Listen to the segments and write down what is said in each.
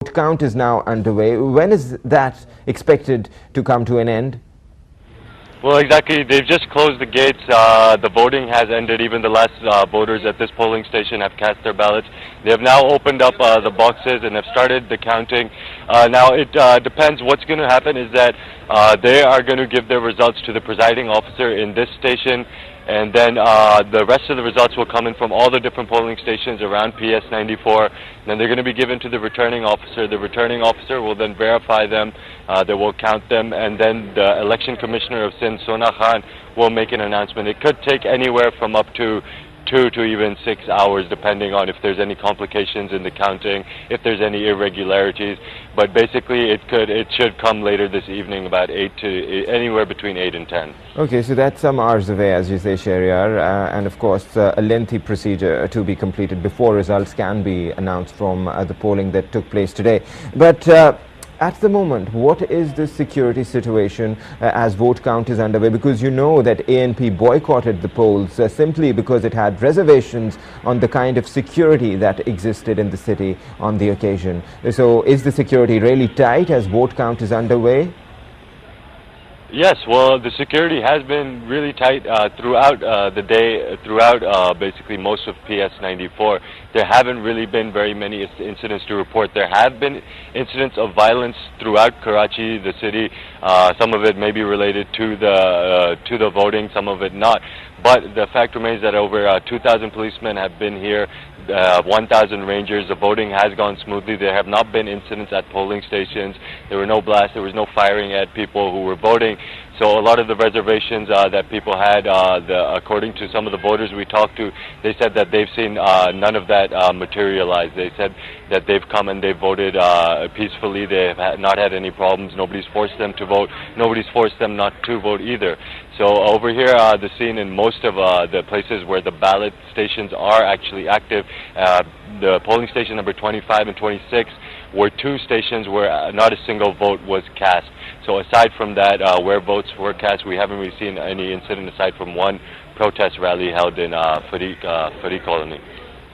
Count is now underway. When is that expected to come to an end? Well, exactly. They've just closed the gates. The voting has ended. Even the last voters at this polling station have cast their ballots. They have now opened up the boxes and have started the counting. Now, it depends. What's going to happen is that they are going to give their results to the presiding officer in this station, and then the rest of the results will come in from all the different polling stations around PS-94. Then they're going to be given to the returning officer. The returning officer will then verify them. They will count them, and then the election commissioner of Sindh, Sona Khan, will make an announcement. It could take anywhere from up to 2 to even 6 hours, depending on if there's any complications in the counting, if there's any irregularities. But basically, it should come later this evening, about anywhere between 8 and 10. Okay, so that's some hours away, as you say, Shahryar, and of course a lengthy procedure to be completed before results can be announced from the polling that took place today. But at the moment, what is the security situation as vote count is underway? Because you know that ANP boycotted the polls simply because it had reservations on the kind of security that existed in the city on the occasion. So is the security really tight as vote count is underway? Yes, well, the security has been really tight throughout the day, throughout basically most of PS-94. There haven't really been very many incidents to report. There have been incidents of violence throughout Karachi, the city. Some of it may be related to the voting, some of it not. But the fact remains that over 2,000 policemen have been here, 1,000 rangers. The voting has gone smoothly. There have not been incidents at polling stations. There were no blasts. There was no firing at people who were voting. So a lot of the reservations that people had, according to some of the voters we talked to, they said that they've seen none of that materialize. They said that they've come and they've voted peacefully. They have not had any problems. Nobody's forced them to vote. Nobody's forced them not to vote either. So over here, the scene in most of the places where the ballot stations are actually active, the polling station number 25 and 26 were 2 stations where not a single vote was cast. So aside from that, where votes were cast, we haven't really seen any incident aside from one protest rally held in Fariq Colony.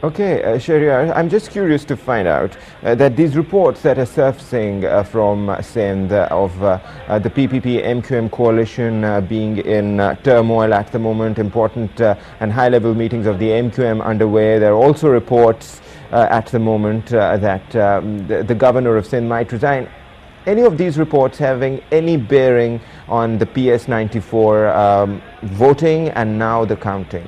Okay, Shahryar, I'm just curious to find out that these reports that are surfacing from Sindh of the PPP MQM coalition being in turmoil at the moment, important and high-level meetings of the MQM underway. There are also reports at the moment that the governor of Sindh might resign. Any of these reports having any bearing on the PS-94 voting and now the counting?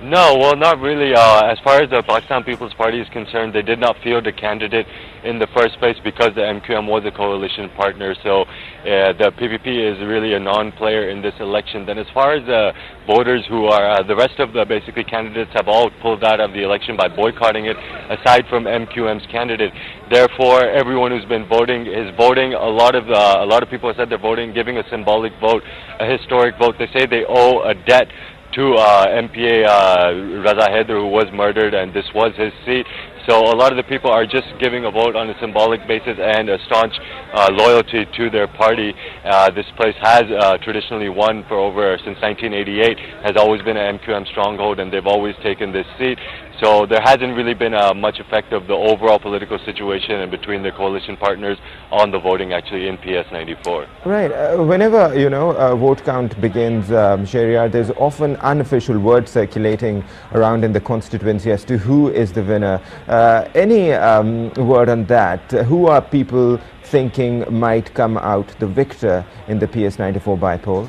No, well, not really. As far as the Pakistan People's Party is concerned, they did not field a candidate in the first place because the MQM was a coalition partner. So the PPP is really a non-player in this election. Then as far as the voters who are, the rest of the basically candidates have all pulled out of the election by boycotting it, aside from MQM's candidate. Therefore, everyone who's been voting is voting. A lot of people have said they're voting, giving a symbolic vote, a historic vote. They say they owe a debt to MPA Raza Haider, who was murdered, and this was his seat. So a lot of the people are just giving a vote on a symbolic basis and a staunch loyalty to their party. This place has traditionally won since 1988, has always been an MQM stronghold, and they've always taken this seat. So there hasn't really been much effect of the overall political situation and between the coalition partners on the voting actually in PS-94. Right. Whenever, you know, a vote count begins, Shahryar, there's often unofficial word circulating around in the constituency as to who is the winner. Any word on that? Who are people thinking might come out the victor in the PS-94 by-poll?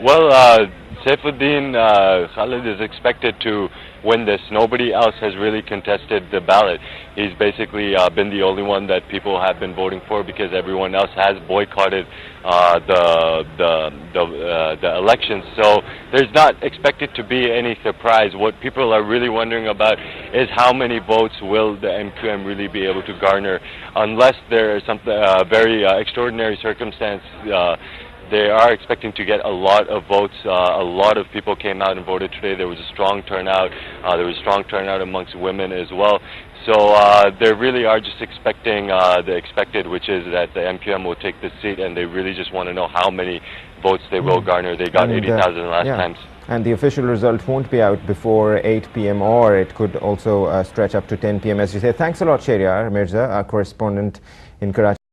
Well, Saifuddin Khalid is expected to win this. Nobody else has really contested the ballot. He's basically been the only one that people have been voting for because everyone else has boycotted the elections. So there's not expected to be any surprise. What people are really wondering about is how many votes will the MQM really be able to garner, unless there is something very extraordinary circumstance. They are expecting to get a lot of votes. A lot of people came out and voted today. There was a strong turnout. There was a strong turnout amongst women as well. So they really are just expecting the expected, which is that the MQM will take the seat, and they really just want to know how many votes they will garner. They got 80,000 last time. and the official result won't be out before 8 p.m. or it could also stretch up to 10 p.m. as you say. Thanks a lot, Shehryar Mirza, our correspondent in Karachi.